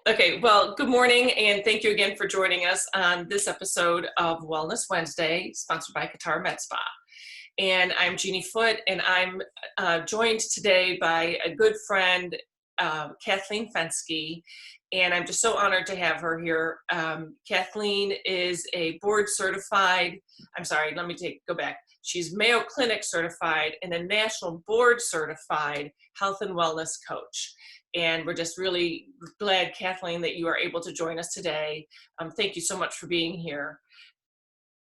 Okay, well, good morning, and thank you again for joining us on this episode of Wellness Wednesday, sponsored by Qatar Med Spa. And I'm Jeannie Foote, and I'm joined today by a good friend, Kathleen Fenske, and I'm just so honored to have her here. Kathleen is a board certified, go back. She's Mayo Clinic certified and a national board certified health and wellness coach. And we're just really glad, Kathleen, that you are able to join us today. Thank you so much for being here.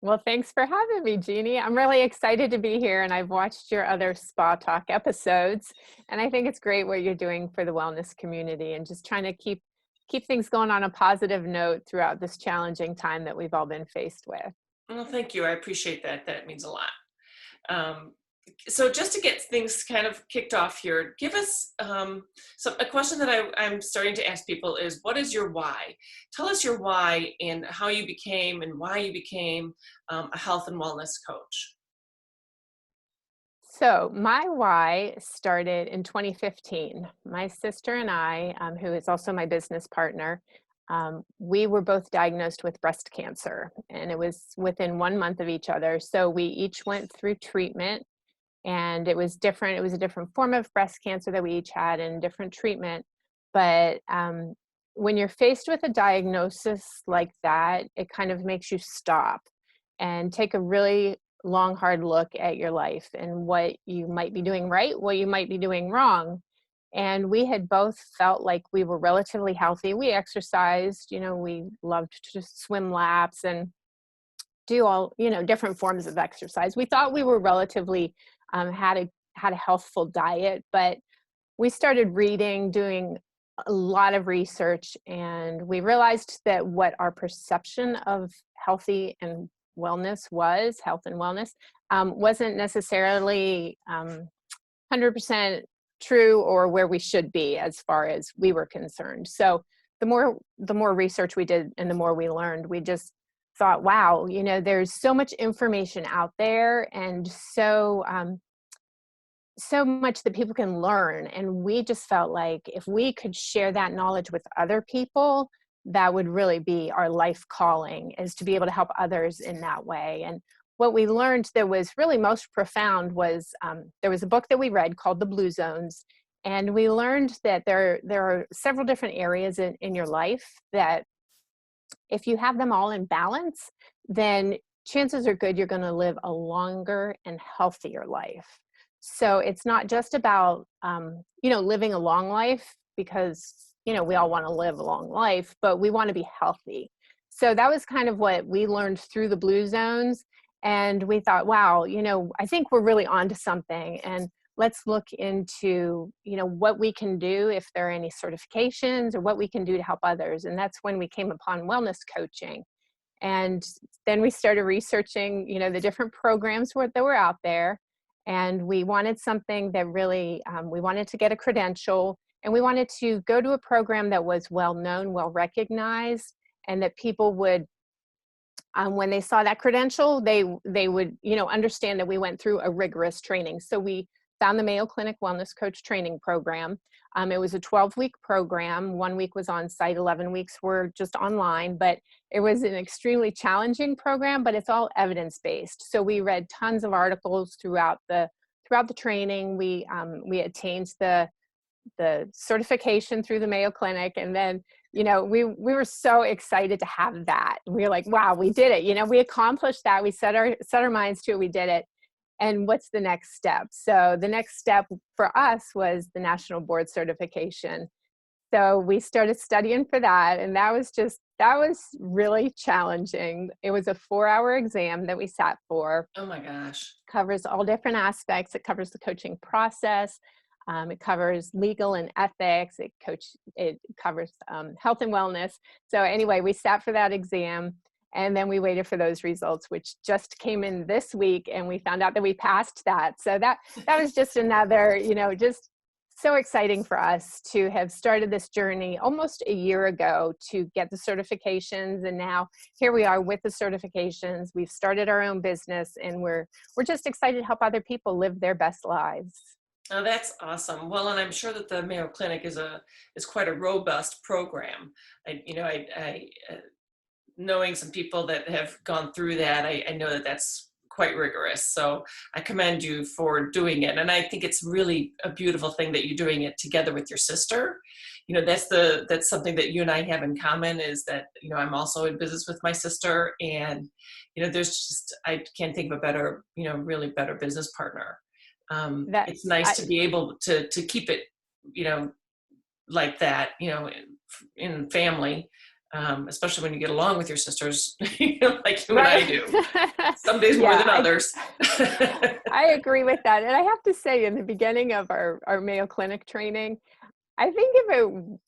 Well, thanks for having me, Jeannie. I'm really excited to be here, and I've watched your other Spa Talk episodes, and I think it's great what you're doing for the wellness community and just trying to keep things going on a positive note throughout this challenging time that we've all been faced with. Well, thank you. I appreciate that. That means a lot. So just to get things kind of kicked off here, give us a question that I'm starting to ask people is, what is your why? Tell us your why and how you became and why you became a health and wellness coach. So my why started in 2015. My sister and I, who is also my business partner, we were both diagnosed with breast cancer, and it was within 1 month of each other. So we each went through treatment, and it was different. It was a different form of breast cancer that we each had and different treatment. But when you're faced with a diagnosis like that, it kind of makes you stop and take a really long, hard look at your life and what you might be doing right, what you might be doing wrong. And we had both felt like we were relatively healthy. We exercised, we loved to just swim laps and do all, different forms of exercise. We thought we were relatively had a healthful diet, but we started reading, doing a lot of research, and we realized that what our perception of healthy and wellness was, health and wellness, wasn't necessarily 100% true or where we should be as far as we were concerned. So the more research we did and the more we learned, we just thought, wow, there's so much information out there and so much that people can learn. And we just felt like if we could share that knowledge with other people, that would really be our life calling, is to be able to help others in that way. And what we learned that was really most profound was there was a book that we read called The Blue Zones. And we learned that there are several different areas in your life that if you have them all in balance, then chances are good you're going to live a longer and healthier life. So it's not just about, living a long life, because, we all want to live a long life, but we want to be healthy. So that was kind of what we learned through the Blue Zones. And we thought, wow, I think we're really onto something. And let's look into, what we can do, if there are any certifications, or what we can do to help others. And that's when we came upon wellness coaching. And then we started researching, the different programs that were out there. And we wanted something that really, we wanted to get a credential, and we wanted to go to a program that was well-known, well-recognized, and that people would, when they saw that credential, they would, understand that we went through a rigorous training. So we found the Mayo Clinic Wellness Coach Training Program. It was a 12-week program. 1 week was on site, 11 weeks were just online, but it was an extremely challenging program, but it's all evidence-based. So we read tons of articles throughout the training. We attained the certification through the Mayo Clinic, and then we were so excited to have that. We were like, wow, we did it. We accomplished that. We set our minds to it. We did it. And what's the next step? So the next step for us was the national board certification. So we started studying for that, and that was really challenging. It was a 4-hour exam that we sat for. Oh my gosh. Covers all different aspects. It covers the coaching process. It covers legal and ethics. It covers health and wellness. So anyway, we sat for that exam, and then we waited for those results, which just came in this week, and we found out that we passed that. So that was just another, just so exciting for us to have started this journey almost a year ago to get the certifications. And now here we are with the certifications. We've started our own business, and we're just excited to help other people live their best lives. Oh, that's awesome. Well, and I'm sure that the Mayo Clinic is quite a robust program. Knowing some people that have gone through that, I know that that's quite rigorous. So I commend you for doing it. And I think it's really a beautiful thing that you're doing it together with your sister. That's something that you and I have in common, is that, I'm also in business with my sister, and, I can't think of a better, really better business partner. That It's nice I to be able to keep it, you know, like that, in family, especially when you get along with your sisters, like you and right. I do. Some days more Yeah, than others. I agree with that. And I have to say, in the beginning of our Mayo Clinic training, I think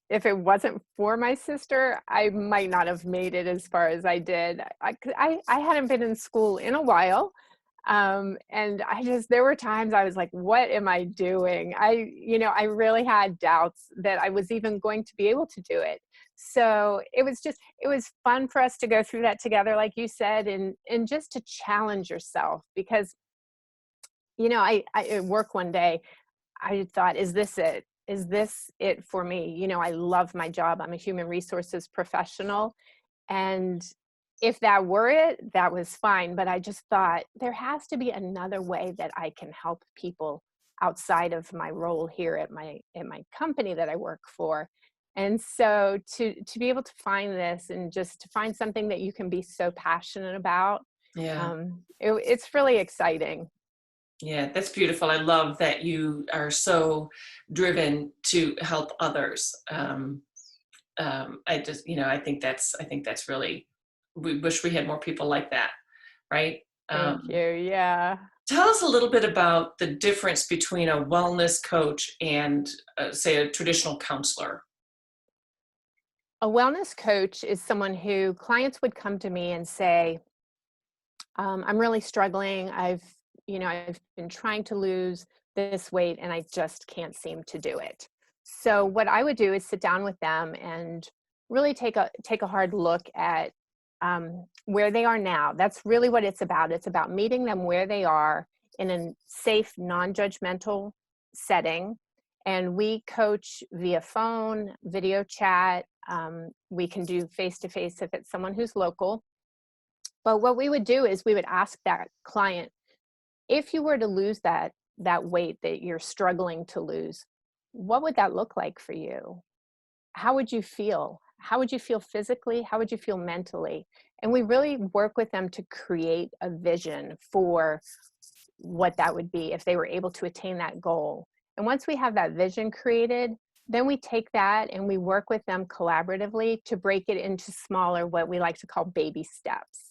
if it wasn't for my sister, I might not have made it as far as I did. I hadn't been in school in a while. And there were times I was like, what am I doing? I really had doubts that I was even going to be able to do it. So it was fun for us to go through that together, like you said, and just to challenge yourself, because, I at work one day, I thought, is this it? Is this it for me? I love my job. I'm a human resources professional. And if that were it, that was fine. But I just thought there has to be another way that I can help people outside of my role here at my company that I work for. And so to be able to find this, and just to find something that you can be so passionate about, Yeah. it's really exciting. Yeah, that's beautiful. I love that you are so driven to help others. I think that's really, we wish we had more people like that, right? Thank you. Um, Yeah. Tell us a little bit about the difference between a wellness coach and, say, a traditional counselor. A wellness coach is someone who clients would come to me and say, I'm really struggling. I've been trying to lose this weight and I just can't seem to do it. So what I would do is sit down with them and really take a hard look at where they are now. That's really what it's about. It's about meeting them where they are in a safe, non-judgmental setting. And we coach via phone, video chat. We can do face-to-face if it's someone who's local. But what we would do is we would ask that client, if you were to lose that weight that you're struggling to lose, what would that look like for you? How would you feel? How would you feel physically? How would you feel mentally? And we really work with them to create a vision for what that would be if they were able to attain that goal. And once we have that vision created, then we take that and we work with them collaboratively to break it into smaller, what we like to call baby steps.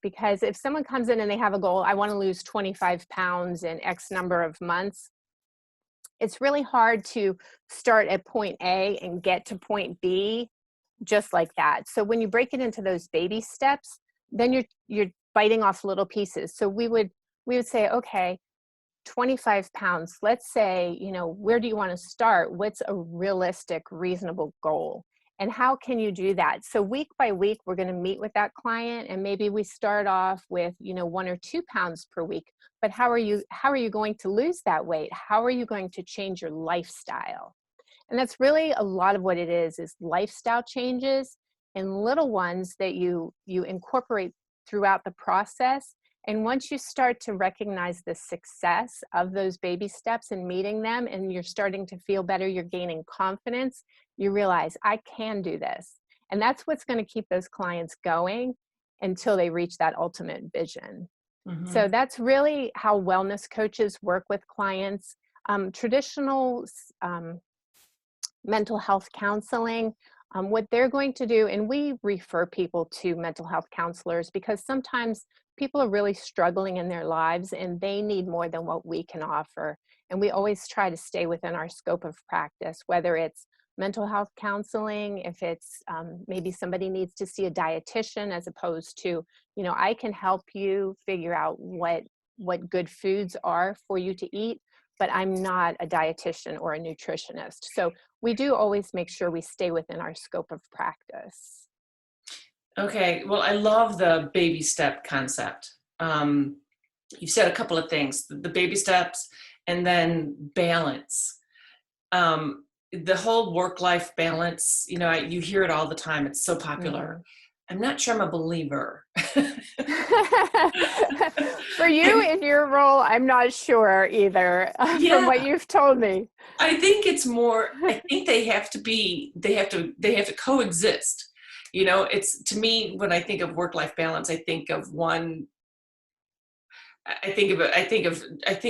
Because if someone comes in and they have a goal, I want to lose 25 pounds in X number of months, it's really hard to start at point A and get to point B just like that. So when you break it into those baby steps, then you're biting off little pieces. So we would say, okay, 25 pounds, let's say, where do you want to start? What's a realistic, reasonable goal? And how can you do that? So week by week, we're going to meet with that client, and maybe we start off with, 1 or 2 pounds per week. But how are you going to lose that weight? How are you going to change your lifestyle? And that's really a lot of what it is lifestyle changes and little ones that you incorporate throughout the process. And once you start to recognize the success of those baby steps and meeting them, and you're starting to feel better, you're gaining confidence, you realize, I can do this. And that's what's going to keep those clients going until they reach that ultimate vision. Hmm. So that's really how wellness coaches work with clients. Traditional mental health counseling, what they're going to do, and we refer people to mental health counselors because sometimes people are really struggling in their lives and they need more than what we can offer. And we always try to stay within our scope of practice, whether it's mental health counseling, if it's maybe somebody needs to see a dietitian, as opposed to, I can help you figure out what good foods are for you to eat, but I'm not a dietitian or a nutritionist. So we do always make sure we stay within our scope of practice. Okay, well, I love the baby step concept. You've said a couple of things, the baby steps and then balance. The whole work-life balance, you hear it all the time. It's so popular. Mhm. I'm not sure I'm a believer. For you in your role, I'm not sure either, from Yeah, what you've told me. I think it's more, I think they have to coexist. It's, to me, when I think of work-life balance, I think of one, I think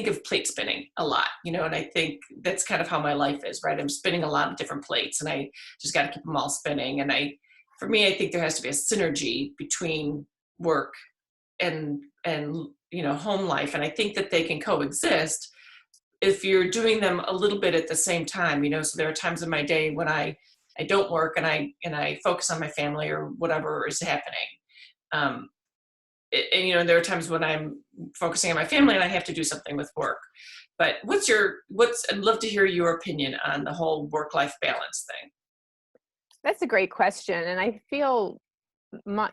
of plate spinning a lot, and I think that's kind of how my life is, right? I'm spinning a lot of different plates, and I just got to keep them all spinning. For me, I think there has to be a synergy between work and home life, and I think that they can coexist if you're doing them a little bit at the same time. So there are times in my day when I don't work, and I focus on my family or whatever is happening. Um, and there are times when I'm focusing on my family and I have to do something with work. But I'd love to hear your opinion on the whole work-life balance thing. That's a great question, and I feel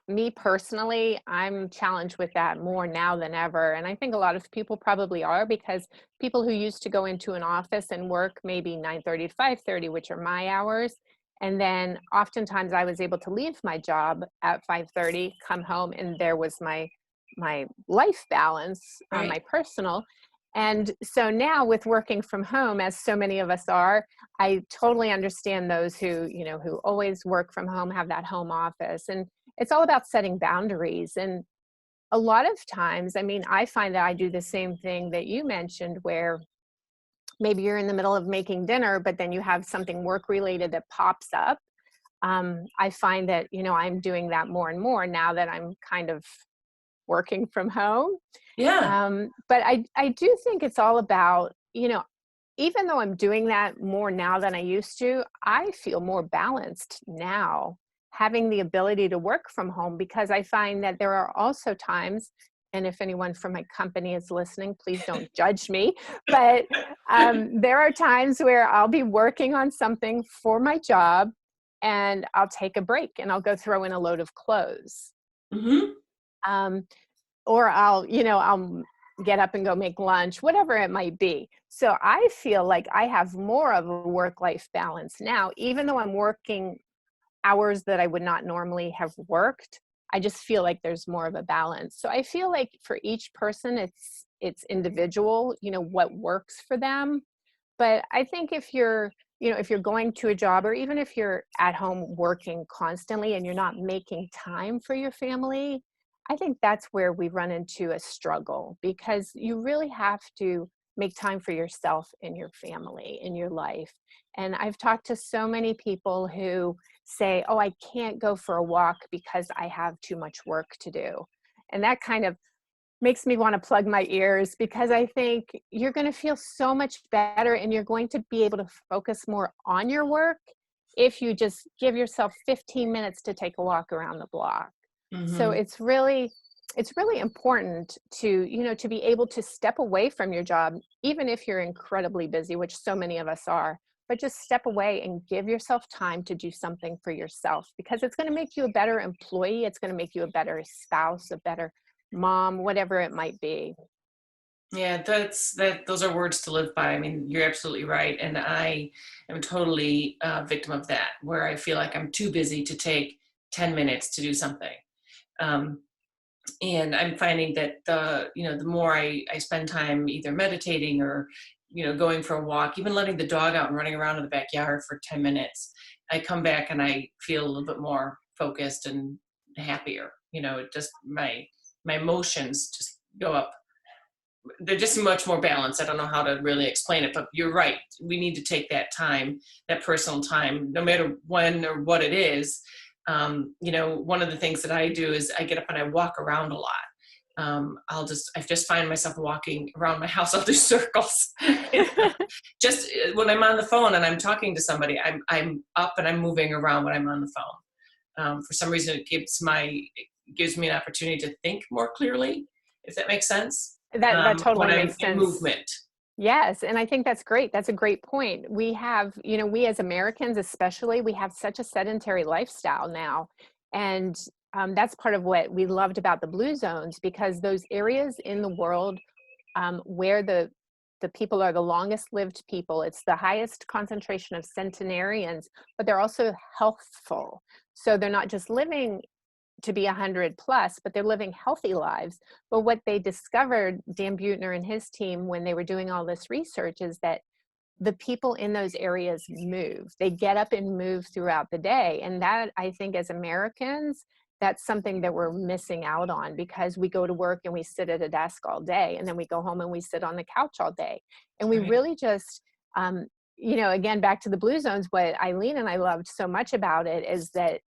me personally, I'm challenged with that more now than ever. And I think a lot of people probably are, because people who used to go into an office and work maybe 9:30 to 5:30, which are my hours. And then oftentimes I was able to leave my job at 5:30, come home, and there was my life balance, Right. my personal. And so now with working from home, as so many of us are, I totally understand those who always work from home, have that home office. And it's all about setting boundaries. And a lot of times, I mean, I find that I do the same thing that you mentioned, where maybe you're in the middle of making dinner, but then you have something work related that pops up. I find that, I'm doing that more and more now that I'm kind of working from home. Yeah. But I do think it's all about, even though I'm doing that more now than I used to, I feel more balanced now, having the ability to work from home, because I find that there are also times, and if anyone from my company is listening, please don't judge me, but there are times where I'll be working on something for my job and I'll take a break and I'll go throw in a load of clothes. Hmm. Um, or I'll get up and go make lunch, whatever it might be. So I feel like I have more of a work-life balance now, even though I'm working hours that I would not normally have worked. I just feel like there's more of a balance. So I feel like for each person, it's individual, what works for them. But I think if you're going to a job, or even if you're at home working constantly and you're not making time for your family, I think that's where we run into a struggle, because you really have to make time for yourself and your family in your life. And I've talked to so many people who say, "Oh, I can't go for a walk because I have too much work to do." And that kind of makes me want to plug my ears, because I think you're going to feel so much better and you're going to be able to focus more on your work if you just give yourself 15 minutes to take a walk around the block. So Hmm. it's really important to be able to step away from your job, even if you're incredibly busy, which so many of us are, but just step away and give yourself time to do something for yourself, because it's going to make you a better employee. It's going to make you a better spouse, a better mom, whatever it might be. Yeah, those are words to live by. I mean, you're absolutely right. And I am totally a victim of that, where I feel like I'm too busy to take 10 minutes to do something. Um, and I'm finding that the more I spend time either meditating or going for a walk, even letting the dog out and running around in the backyard for 10 minutes, I come back and I feel a little bit more focused and happier. It just, my emotions just go up. They're just much more balanced. I don't know how to really explain it, but you're right. We need to take that time, that personal time, no matter when or what it is. One of the things that I do is I get up and I walk around a lot. I just find myself walking around my house. I'll do circles. Just when I'm on the phone and I'm talking to somebody, I'm up and I'm moving around when I'm on the phone. For some reason, it gives me an opportunity to think more clearly, if that makes sense. That When totally I'm makes in sense. movement. Yes, and I think that's great. That's a great point. We as Americans especially, we have such a sedentary lifestyle now. And that's part of what we loved about the blue zones, because those areas in the world where the the people are the longest lived people. It's the highest concentration of centenarians, but they're also healthful. So they're not just living to be 100 plus, but they're living healthy lives. But what they discovered, Dan Buettner and his team, when they were doing all this research, is that the people in those areas move. They get up and move throughout the day. And that, I think, as Americans, that's something that we're missing out on, because we go to work and we sit at a desk all day, and then we go home and we sit on the couch all day. And we Right. really just, again, back to the blue zones, what Eileen and I loved so much about it is that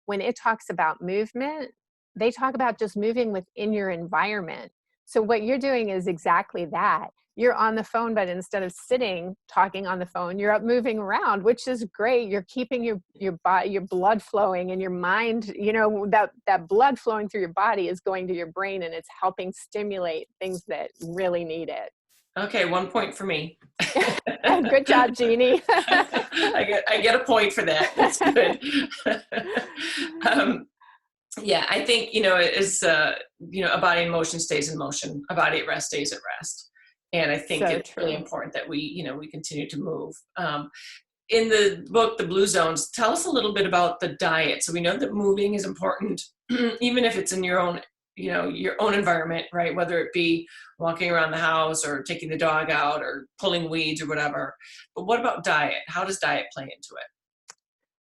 when it talks about movement, they talk about just moving within your environment. So what you're doing is exactly that. You're on the phone, but instead of sitting talking on the phone, you're up moving around, which is great. You're keeping your body, your blood flowing, and your mind, that blood flowing through your body is going to your brain, and it's helping stimulate things that really need it. Okay, 1 point for me. Good job, Jeannie. I get a point for that. That's good. Yeah, I think, a body in motion stays in motion. A body at rest stays at rest. And I think So it's true. really important that we continue to move. In the book, The Blue Zones, tell us a little bit about the diet. So we know that moving is important, even if it's in your own environment, right? Whether it be walking around the house or taking the dog out or pulling weeds or whatever. But what about diet? How does diet play into it?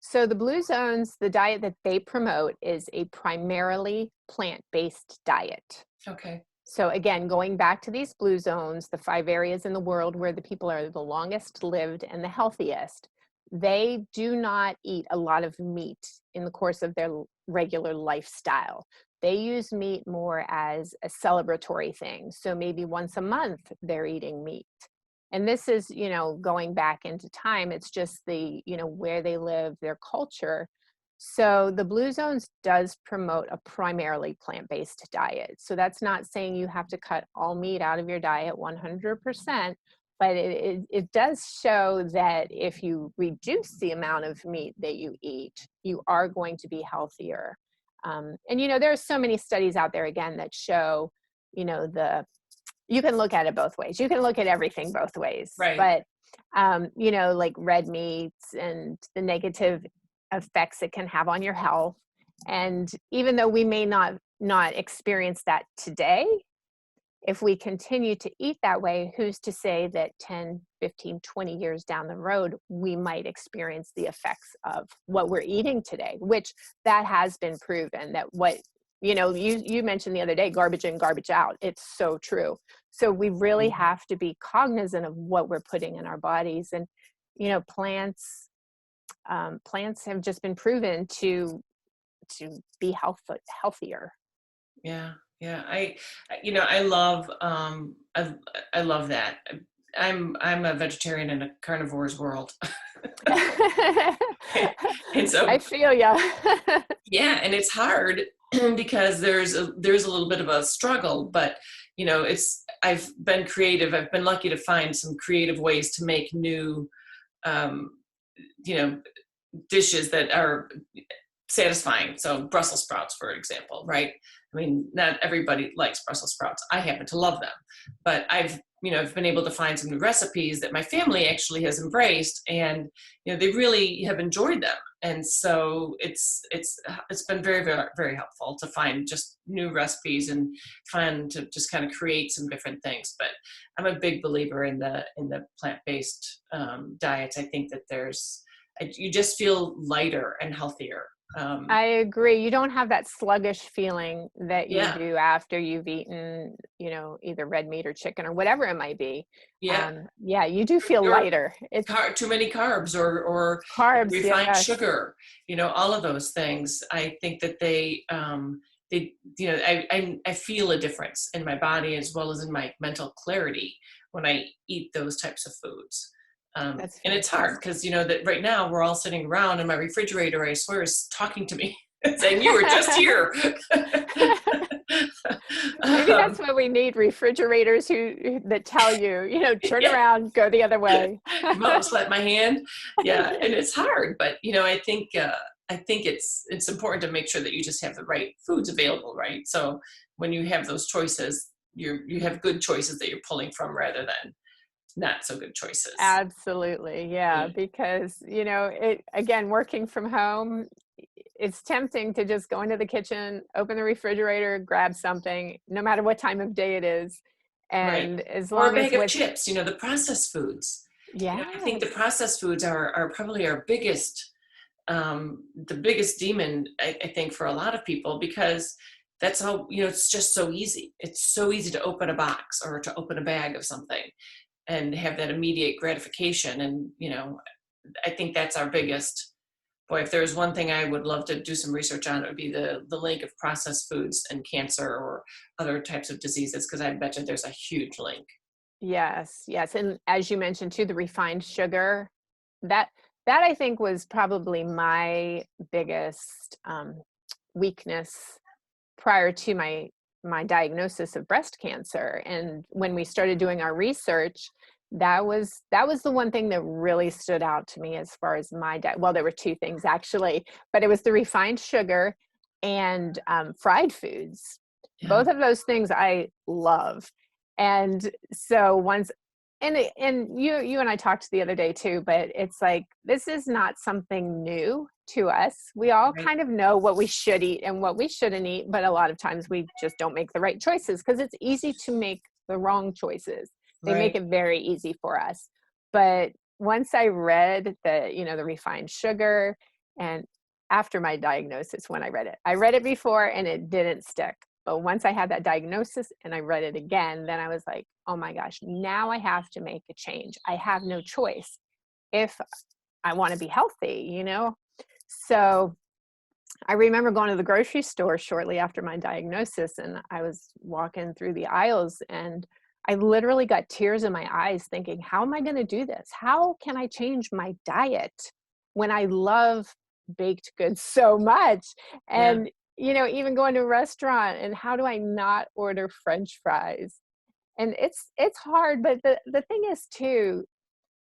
So the blue zones, the diet that they promote is a primarily plant-based diet. Okay. So again, going back to these blue zones, the 5 areas in the world where the people are the longest lived and the healthiest, they do not eat a lot of meat in the course of their regular lifestyle. They use meat more as a celebratory thing. So maybe once a month they're eating meat. And this is, going back into time, it's just the, where they live, their culture. So the blue zones does promote a primarily plant-based diet. So that's not saying you have to cut all meat out of your diet 100%, but it does show that if you reduce the amount of meat that you eat, you are going to be healthier. There are so many studies out there, again, that show, you can look at it both ways. You can look at everything both ways. Right. But, like red meats and the negative effects it can have on your health. And even though we may not experience that today, if we continue to eat that way, who's to say that 10, 15, 20 years down the road, we might experience the effects of what we're eating today, which that has been proven that you mentioned the other day, garbage in, garbage out. It's so true. So we really have to be cognizant of what we're putting in our bodies. And, plants have just been proven to be healthier. Yeah. Yeah. I love, I love that. I'm a vegetarian in a carnivore's world. And so I feel ya. yeah, and it's hard because there's a little bit of a struggle, but I've been creative. I've been lucky to find some creative ways to make new dishes that are satisfying. So Brussels sprouts, for example, right? I mean, not everybody likes Brussels sprouts. I happen to love them, but I've been able to find some new recipes that my family actually has embraced, and they really have enjoyed them. And so it's been very, very, very helpful to find just new recipes and fun to just kind of create some different things. But I'm a big believer in the plant-based diets. I think that you just feel lighter and healthier. I agree. You don't have that sluggish feeling that you Yeah. do after you've eaten, either red meat or chicken or whatever it might be. Yeah. You do feel Or lighter. It's too many carbs or carbs, refined yes. sugar, all of those things. I think that I feel a difference in my body as well as in my mental clarity when I eat those types of foods. And it's hard because, that right now we're all sitting around and my refrigerator, I swear, is talking to me saying, you were just here. Maybe that's what we need, refrigerators that tell you, turn around, go the other way. Mom slapped my hand. Yeah. And it's hard, but, I think it's important to make sure that you just have the right foods available, right? So when you have those choices, you have good choices that you're pulling from rather than not so good choices. Absolutely. Yeah. Yeah. Because, it, again, working from home, it's tempting to just go into the kitchen, open the refrigerator, grab something, no matter what time of day it is. Right. And as Or a long as bag of what's, chips, the processed foods. I think the yes, processed foods are probably our biggest, the biggest demon, I think, for a lot of people, because that's how, it's just so easy. It's so easy to open a box or to open a bag of something and have that immediate gratification. And, I think that's our biggest. Boy, if there's one thing I would love to do some research on, it would be the link of processed foods and cancer or other types of diseases, because I bet you there's a huge link. yes, yes. And as you mentioned too, the refined sugar, that that I think was probably my biggest weakness prior to my diagnosis of breast cancer. And when we started doing our research, that was the one thing that really stood out to me as far as my diet. Well, there were two things actually, but it was the refined sugar and fried foods. Yeah. Both of those things I love. And so once, and you and I talked the other day too, but it's like, this is not something new to us. We all Right. kind of know what we should eat and what we shouldn't eat, but a lot of times we just don't make the right choices because it's easy to make the wrong choices. They make Right. it very easy for us. But once I read the refined sugar, and after my diagnosis, when I read it before and it didn't stick. But once I had that diagnosis and I read it again, then I was like, oh my gosh, now I have to make a change. I have no choice if I want to be healthy. So I remember going to the grocery store shortly after my diagnosis, and I was walking through the aisles, and I literally got tears in my eyes thinking, how am I going to do this? How can I change my diet when I love baked goods so much? Yeah. And, even going to a restaurant, and how do I not order French fries? And it's hard, but the thing is too,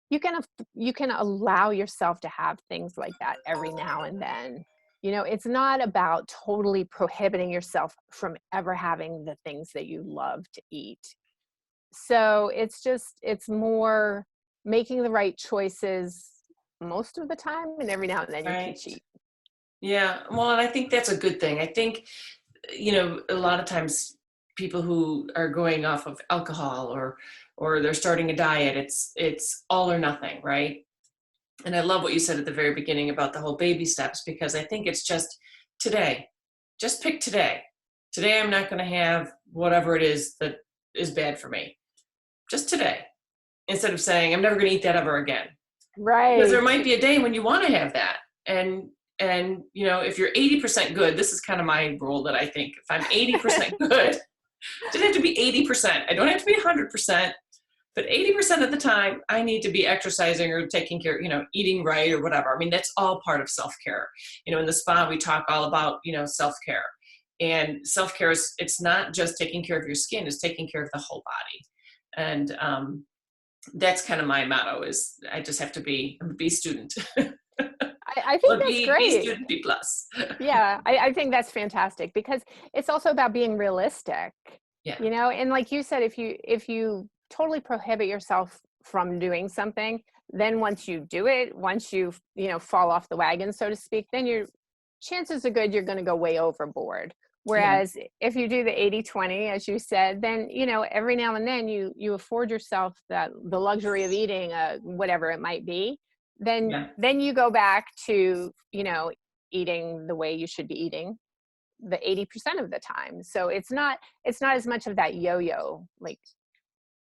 you can allow yourself to have things like that every now and then. It's not about totally prohibiting yourself from ever having the things that you love to eat. So it's more making the right choices most of the time, and every now and then you can Right. cheat. Yeah. Well, and I think that's a good thing. I think, a lot of times people who are going off of alcohol or they're starting a diet, it's all or nothing, right? And I love what you said at the very beginning about the whole baby steps, because I think it's just today. Just pick today. Today I'm not going to have whatever it is that is bad for me. Just today. Instead of saying I'm never going to eat that ever again. Because there Right. might be a day when you want to have that. And if you're 80% good, this is kind of my rule that I think if I'm 80% good, it doesn't have to be 80%. I don't have to be 100%, but 80% of the time I need to be exercising or taking care, eating right or whatever. I mean, that's all part of self-care. In the spa, we talk all about, self-care. And self-care it's not just taking care of your skin, it's taking care of the whole body. And that's kind of my motto is I just have to be I'm a B student. I think Well, that's B great. student, B plus. Yeah, I think that's fantastic because it's also about being realistic, Yeah, and like you said, if you totally prohibit yourself from doing something, then once you do it, once you fall off the wagon, so to speak, then your chances are good you're going to go way overboard. yeah, Whereas if you do the 80/20, as you said, then every now and then you afford yourself the luxury of eating whatever it might be, then yeah. then you go back to eating the way you should be eating the 80% of the time. So it's not as much of that yo-yo. Like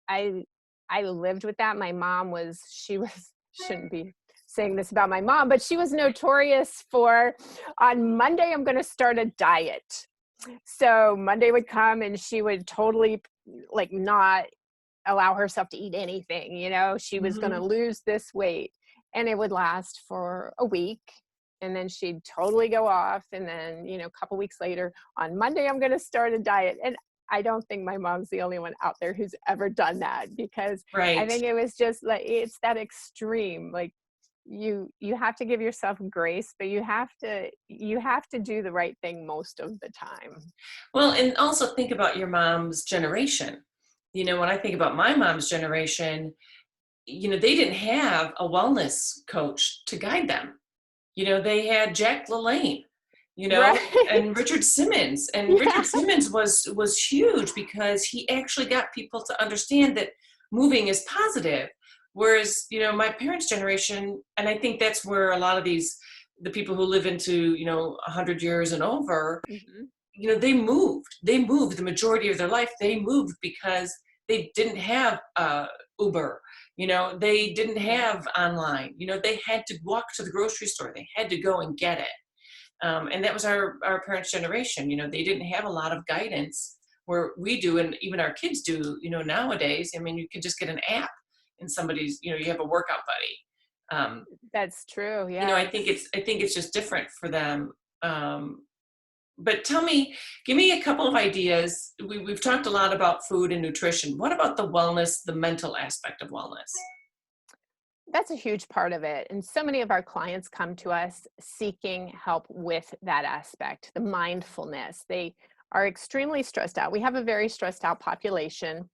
I I lived with that. My mom was she was shouldn't be saying this about my mom, but she was notorious for, on Monday I'm going to start a diet. So Monday would come and she would totally like not allow herself to eat anything. She was going to Hmm. lose this weight, and it would last for a week. And then she'd totally go off. And then, a couple weeks later, on Monday, I'm going to start a diet. And I don't think my mom's the only one out there who's ever done that, because I Right. think it was just like, it's that extreme. Like you have to give yourself grace, but you have to do the right thing most of the time. Well, and also think about your mom's generation. When I think about my mom's generation, they didn't have a wellness coach to guide them. They had Jack LaLanne, and Right. Richard Simmons. And Yeah. Richard Simmons was huge because he actually got people to understand that moving is positive. Whereas, my parents' generation, and I think that's where a lot of the people who live into, 100 years and over, Mhm. they moved the majority of their life. They moved because they didn't have Uber. They didn't Yeah. have online. They had to walk to the grocery store. They had to go and get it. And that was our parents' generation. They didn't have a lot of guidance where we do, and even our kids do, nowadays. I mean, you can just get an app and somebody's, you have a workout buddy. That's true. I Yes. think it's just different for them. But give me a couple of ideas. We've talked a lot about food and nutrition. What about the wellness, the mental aspect of wellness? That's a huge part of it. And so many of our clients come to us seeking help with that aspect, the mindfulness. They are extremely stressed out. We have a very stressed out population.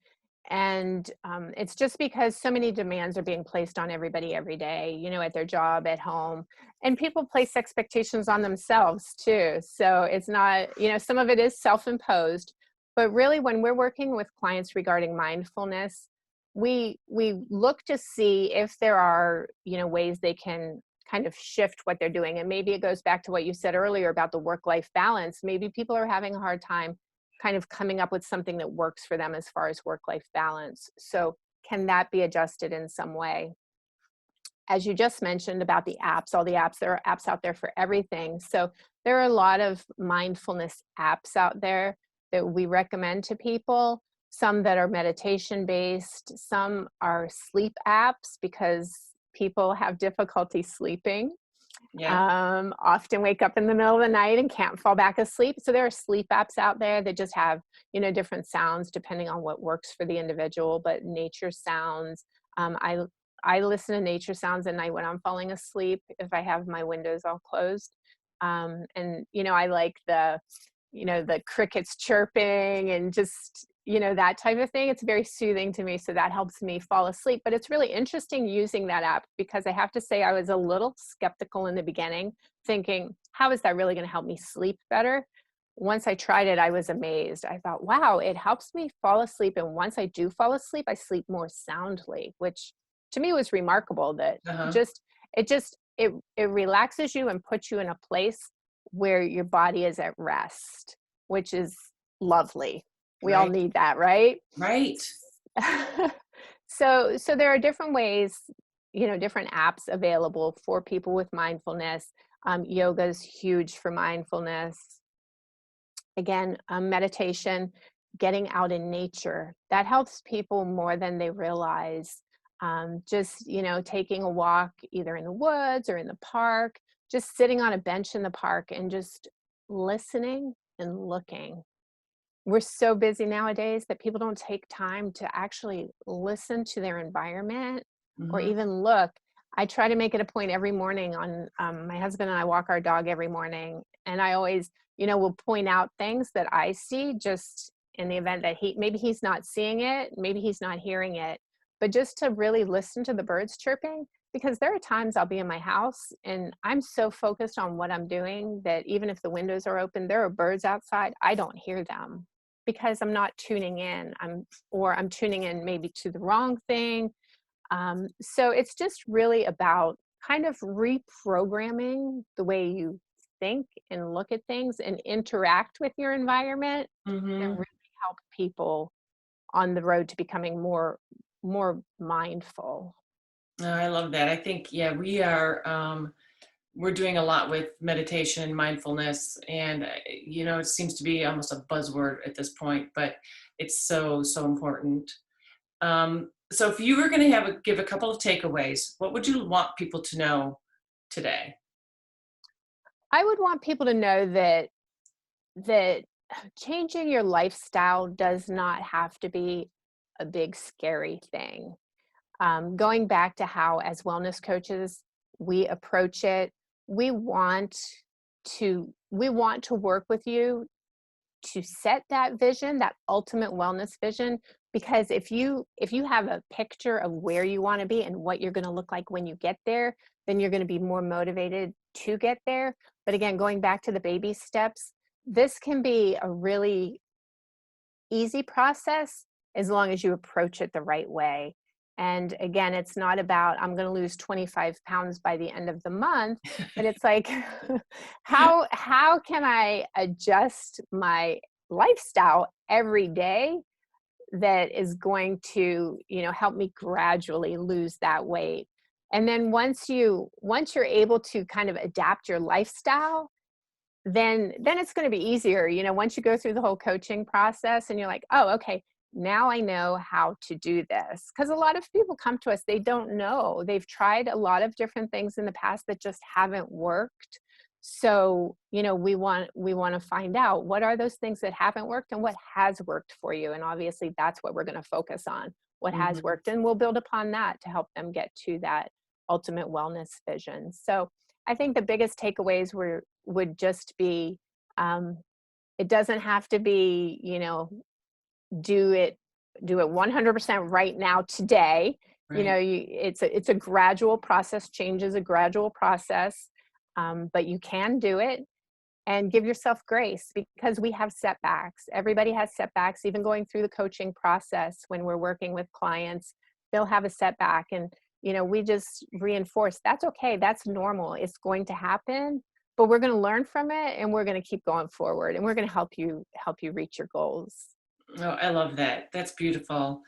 And it's just because so many demands are being placed on everybody every day, at their job, at home. And people place expectations on themselves too. So it's not, some of it is self imposed. But really, when we're working with clients regarding mindfulness, we look to see if there are ways they can kind of shift what they're doing. And maybe it goes back to what you said earlier about the work life balance. Maybe people are having a hard time kind of coming up with something that works for them as far as work life balance. So can that be adjusted in some way? As you just mentioned about the apps, all the apps, there are apps out there for everything. So there are a lot of mindfulness apps out there that we recommend to people. Some that are meditation based, some are sleep apps because people have difficulty sleeping. Yeah. Often wake up in the middle of the night and can't fall back asleep. So there are sleep apps out there that just have, different sounds depending on what works for the individual, but nature sounds. I listen to nature sounds at night when I'm falling asleep if I have my windows all closed. And I like the crickets chirping and just, that type of thing. It's very soothing to me. So that helps me fall asleep. But it's really interesting using that app because I have to say I was a little skeptical in the beginning, thinking, how is that really going to help me sleep better? Once I tried it, I was amazed. I thought, wow, it helps me fall asleep. And once I do fall asleep, I sleep more soundly, which to me was remarkable that Uh-huh. just, it relaxes you and puts you in a place where your body is at rest, which is lovely. We all Right. need that, right? Right. So there are different ways, different apps available for people with mindfulness. Yoga is huge for mindfulness. Again, meditation, getting out in nature, that helps people more than they realize. Just, taking a walk either in the woods or in the park, just sitting on a bench in the park and just listening and looking. We're so busy nowadays that people don't take time to actually listen to their environment or Hmm. even look. I try to make it a point every morning on my husband and I walk our dog every morning. And I always, will point out things that I see just in the event that maybe he's not seeing it, maybe he's not hearing it, but just to really listen to the birds chirping. Because there are times I'll be in my house and I'm so focused on what I'm doing that even if the windows are open, there are birds outside, I don't hear them because I'm not tuning in. I'm tuning in maybe to the wrong thing. So it's just really about kind of reprogramming the way you think and look at things and interact with your environment that Hmm. really help people on the road to becoming more mindful. I love that. I think, yeah, we're doing a lot with meditation and mindfulness, and it seems to be almost a buzzword at this point, but it's so, so important. So if you were going to give a couple of takeaways, what would you want people to know today? I would want people to know that changing your lifestyle does not have to be a big scary thing. Going back to how as wellness coaches we approach it, we want we want to work with you to set that vision, that ultimate wellness vision, because if you have a picture of where you want to be and what you're going to look like when you get there, then you're going to be more motivated to get there. But again, going back to the baby steps, this can be a really easy process as long as you approach it the right way. And again, it's not about, I'm going to lose 25 pounds by the end of the month, but it's like, how can I adjust my lifestyle every day that is going to, help me gradually lose that weight? And then once you're able to kind of adapt your lifestyle, then it's going to be easier. Once you go through the whole coaching process and you're like, oh, okay, now I know how to do this. Because a lot of people come to us, they don't know. They've tried a lot of different things in the past that just haven't worked. So, we want to find out what are those things that haven't worked and what has worked for you. And obviously that's what we're going to focus on, what has worked. And we'll build upon that to help them get to that ultimate wellness vision. So I think the biggest takeaways would just be, it doesn't have to be, do it 100% right now today. Right. It's a gradual process. Change is a gradual process, but you can do it, and give yourself grace, because we have setbacks. Everybody has setbacks. Even going through the coaching process, when we're working with clients, they'll have a setback, and we just reinforce that's okay. That's normal. It's going to happen, but we're going to learn from it, and we're going to keep going forward, and we're going to help you reach your goals. Oh, I love that. That's beautiful.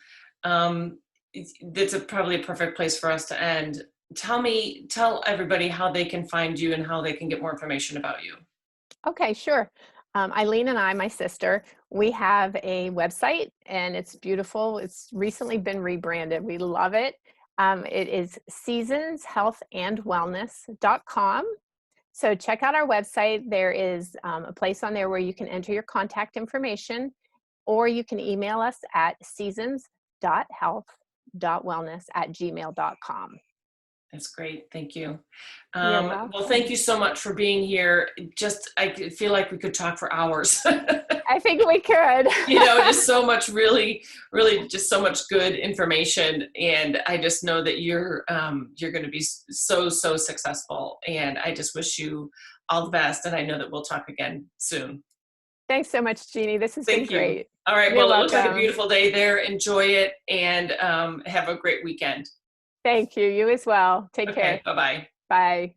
That's probably a perfect place for us to end. Tell everybody how they can find you and how they can get more information about you. Okay, sure. Eileen and I, my sister, we have a website, and it's beautiful. It's recently been rebranded. We love it. It is seasonshealthandwellness.com. So check out our website. There is a place on there where you can enter your contact information, or you can email us at seasons.health.wellness@gmail.com. That's great. Thank you. You're Well, thank welcome. you so much for being here. I feel like we could talk for hours. I think we could. Just so much, really, really, just so much good information. And I just know that you're going to be so successful. And I just wish you all the best. And I know that we'll talk again soon. Thanks so much, Jeannie. This has been Thank you. great. All right. You're Well, it looks like a welcome. beautiful day there. Enjoy it, and have a great weekend. Thank you. You as well. Take Okay. care. Bye-bye. Bye.